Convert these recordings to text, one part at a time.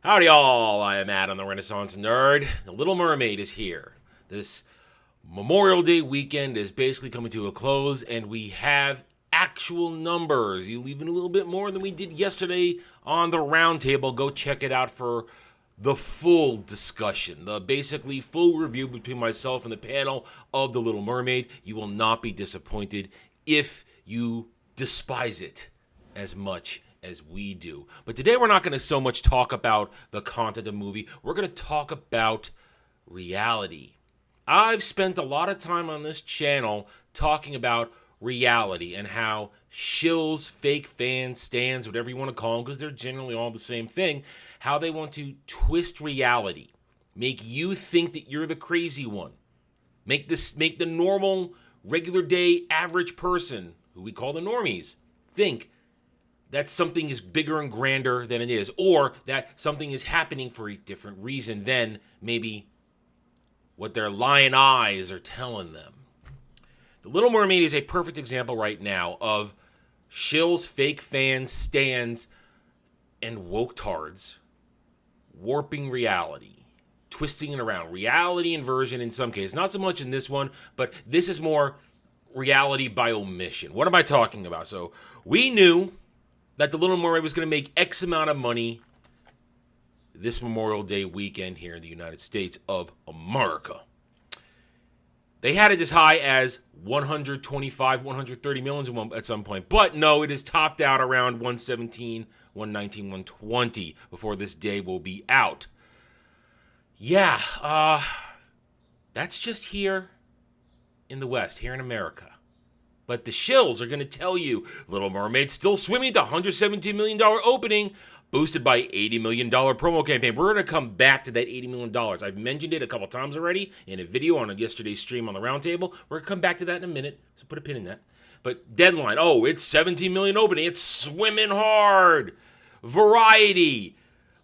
Howdy all, I am Adam the Renaissance Nerd. The Little Mermaid is here. This Memorial Day weekend is basically coming to a close and we have actual numbers. Even a little bit more than we did yesterday on the roundtable. Go check it out for the full discussion, the basically full review between myself and the panel of The Little Mermaid. You will not be disappointed if you despise it as much as we do. But today we're not going to so much talk about the content of the movie. We're going to talk about reality. I've spent a lot of time on this channel talking about reality and how shills, fake fans, stans, whatever you want to call them, because they're generally all the same thing, how they want to twist reality, make you think that you're the crazy one, make the normal, regular day, average person, who we call the normies, think that something is bigger and grander than it is, or that something is happening for a different reason than maybe what their lying eyes are telling them. The Little Mermaid is a perfect example right now of shills, fake fans, stans, and woke-tards warping reality, twisting it around. Reality inversion in some cases. Not so much in this one, but this is more reality by omission. What am I talking about? So we knew that The Little Mermaid was going to make X amount of money this Memorial Day weekend here in the United States of America. They had it as high as 125, 130 million at some point. But no, it is topped out around 117, 119, 120 before this day will be out. Yeah, that's just here in the West, here in America. But the shills are going to tell you Little Mermaid still swimming to $117 million opening, boosted by $80 million promo campaign. We're going to come back to that $80 million. I've mentioned it a couple times already in a video on yesterday's stream on the roundtable. We're going to come back to that in a minute, so put a pin in that. But deadline, it's 17 million opening. It's swimming hard. Variety.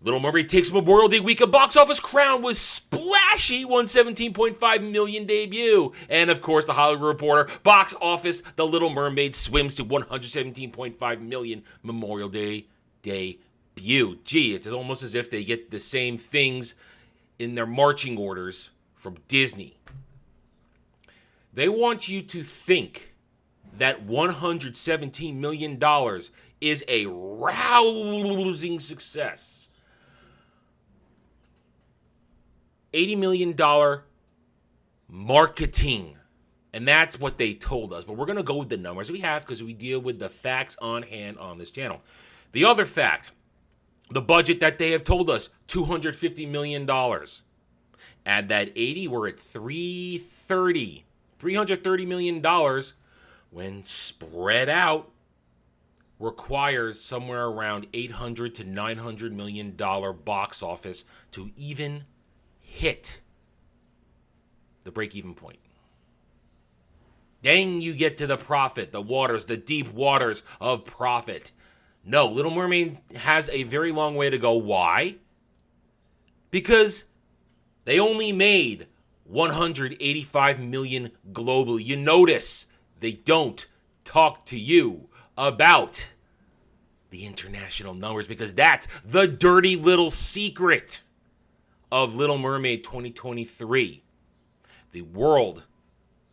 Little Mermaid takes Memorial Day weekend box office crown with splashy 117.5 million debut. And of course, the Hollywood Reporter box office, The Little Mermaid swims to 117.5 million Memorial Day debut. Gee, it's almost as if they get the same things in their marching orders from Disney. They want you to think that $117 million is a rousing success. $80 million marketing. And that's what they told us. But we're going to go with the numbers we have because we deal with the facts on hand on this channel. The other fact, the budget that they have told us, $250 million. Add that 80, we're at $330 million when spread out requires somewhere around $800 to $900 million box office to even hit the break-even point. Then you get to the profit, the waters, the deep waters of profit. No, Little Mermaid has a very long way to go. Why? Because they only made 185 million globally. You notice they don't talk to you about the international numbers because that's the dirty little secret of Little Mermaid 2023. The world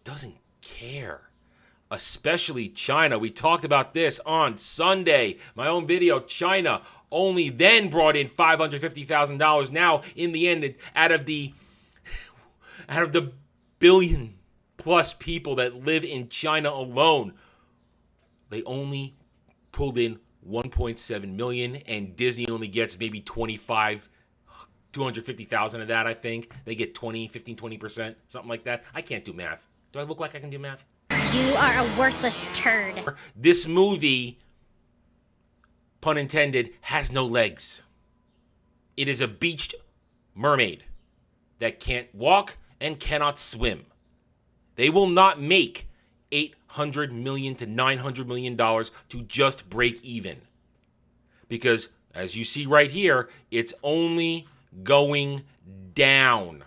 doesn't care, especially China. We talked about this on Sunday, my own video. China only then brought in $550,000. Now, in the end, out of the billion plus people that live in China alone, they only pulled in 1.7 million, and Disney only gets maybe 250,000 of that, I think. They get 20%, something like that. I can't do math. Do I look like I can do math? You are a worthless turd. This movie, pun intended, has no legs. It is a beached mermaid that can't walk and cannot swim. They will not make $800 million to $900 million to just break even. Because, as you see right here, it's only going down.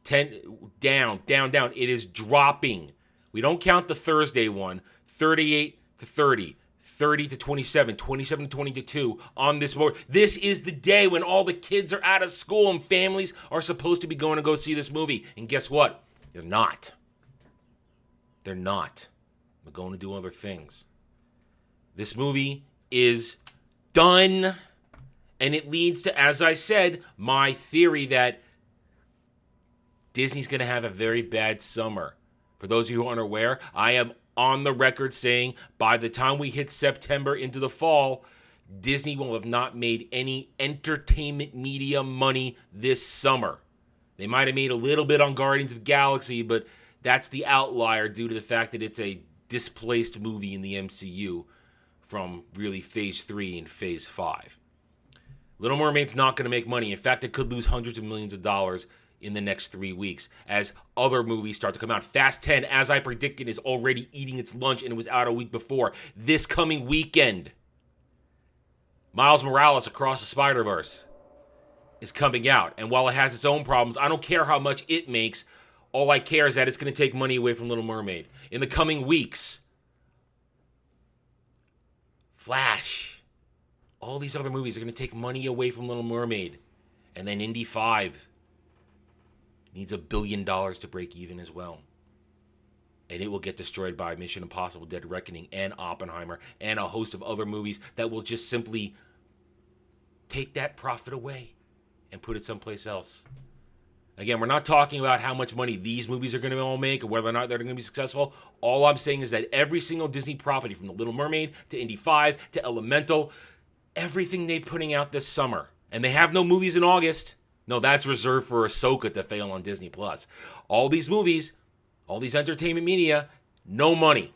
Down. It is dropping. We don't count the Thursday one. 38 to 30. 30 to 27, 27 to 22 on this board. This is the day when all the kids are out of school and families are supposed to be going to go see this movie. And guess what? They're not. They're not. They're going to do other things. This movie is done. And it leads to, as I said, my theory that Disney's going to have a very bad summer. For those of you who aren't aware, I am on the record saying by the time we hit September into the fall, Disney will have not made any entertainment media money this summer. They might have made a little bit on Guardians of the Galaxy, but that's the outlier due to the fact that it's a displaced movie in the MCU from really Phase 3 and Phase 5. Little Mermaid's not going to make money. In fact, it could lose hundreds of millions of dollars in the next 3 weeks as other movies start to come out. Fast 10, as I predicted, is already eating its lunch and it was out a week before. This coming weekend, Miles Morales Across the Spider-Verse is coming out. And while it has its own problems, I don't care how much it makes. All I care is that it's going to take money away from Little Mermaid. In the coming weeks, Flash, all these other movies are going to take money away from Little Mermaid. And then Indy 5 needs $1 billion to break even as well. And it will get destroyed by Mission Impossible Dead Reckoning and Oppenheimer and a host of other movies that will just simply take that profit away and put it someplace else. Again, we're not talking about how much money these movies are going to all make or whether or not they're going to be successful. All I'm saying is that every single Disney property, from The Little Mermaid to Indy 5 to Elemental, everything they're putting out this summer, and they have no movies in August. No, that's reserved for Ahsoka to fail on Disney+. All these movies, all these entertainment media, no money.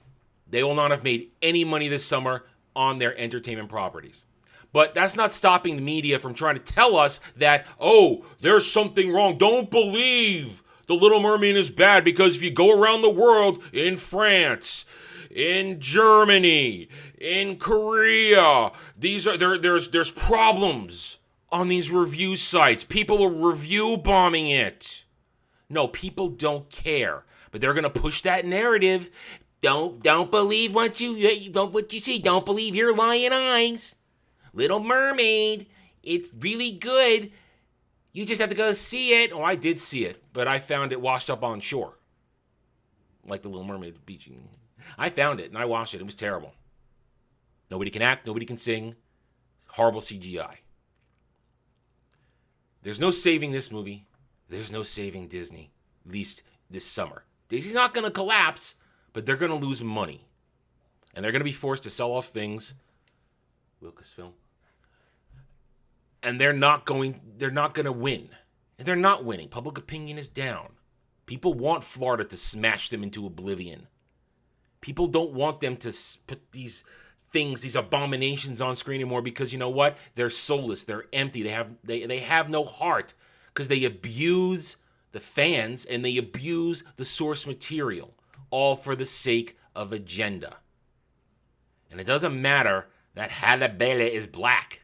They will not have made any money this summer on their entertainment properties. But that's not stopping the media from trying to tell us that, oh, there's something wrong. Don't believe The Little Mermaid is bad because if you go around the world, in France, in Germany, in Korea, there's problems on these review sites. People are review bombing it. No, people don't care, but they're gonna push that narrative. Don't believe what you see. Don't believe your lying eyes. Little Mermaid, it's really good. You just have to go see it. Oh, I did see it, but I found it washed up on shore, like the Little Mermaid beach. I found it and I watched it. It was terrible. Nobody can act. Nobody can sing. Horrible CGI. There's no saving this movie. There's no saving Disney, at least this summer. Disney's not going to collapse, but they're going to lose money. And they're going to be forced to sell off things, Lucasfilm. And they're not going to win. And they're not winning. Public opinion is down. People want Florida to smash them into oblivion. People don't want them to put these things, these abominations on screen anymore because you know what? They're soulless. They're empty. They have no heart because they abuse the fans and they abuse the source material, all for the sake of agenda. And it doesn't matter that Halle Bailey is black.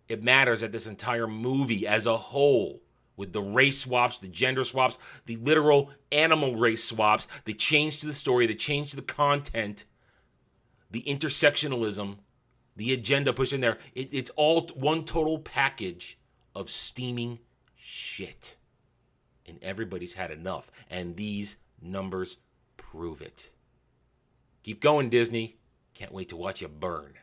It matters that this entire movie as a whole, with the race swaps, the gender swaps, the literal animal race swaps, the change to the story, the change to the content, the intersectionalism, the agenda pushed in there. It's all one total package of steaming shit. And everybody's had enough. And these numbers prove it. Keep going, Disney. Can't wait to watch you burn.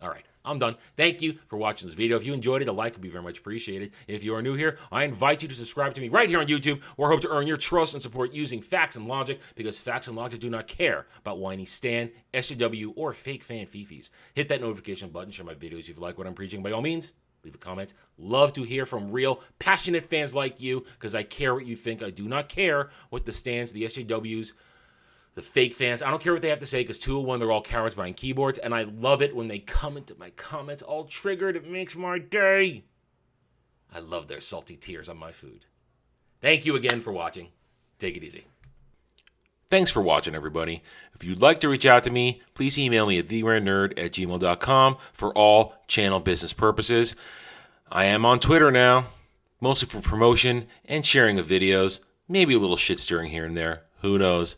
All right, I'm done. Thank you for watching this video. If you enjoyed it, a like would be very much appreciated. If you are new here, I invite you to subscribe to me right here on YouTube, where I hope to earn your trust and support using facts and logic, because facts and logic do not care about whiny Stan, SJW, or fake fan fifis. Hit that notification button, share my videos if you like what I'm preaching. By all means, leave a comment. Love to hear from real, passionate fans like you, because I care what you think. I do not care what the Stans, the SJWs, the fake fans, I don't care what they have to say, because 201, they're all cowards behind keyboards, and I love it when they come into my comments all triggered. It makes my day. I love their salty tears on my food. Thank you again for watching. Take it easy. Thanks for watching, everybody. If you'd like to reach out to me, please email me at theranernerd@gmail.com for all channel business purposes. I am on Twitter now, mostly for promotion and sharing of videos, maybe a little shit stirring here and there. Who knows?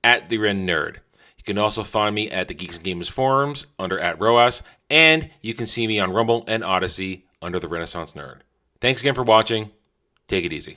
@TheRenNerd. You can also find me at the Geeks and Gamers forums under @ROAS, and you can see me on Rumble and Odyssey under the Renaissance Nerd. Thanks again for watching. Take it easy.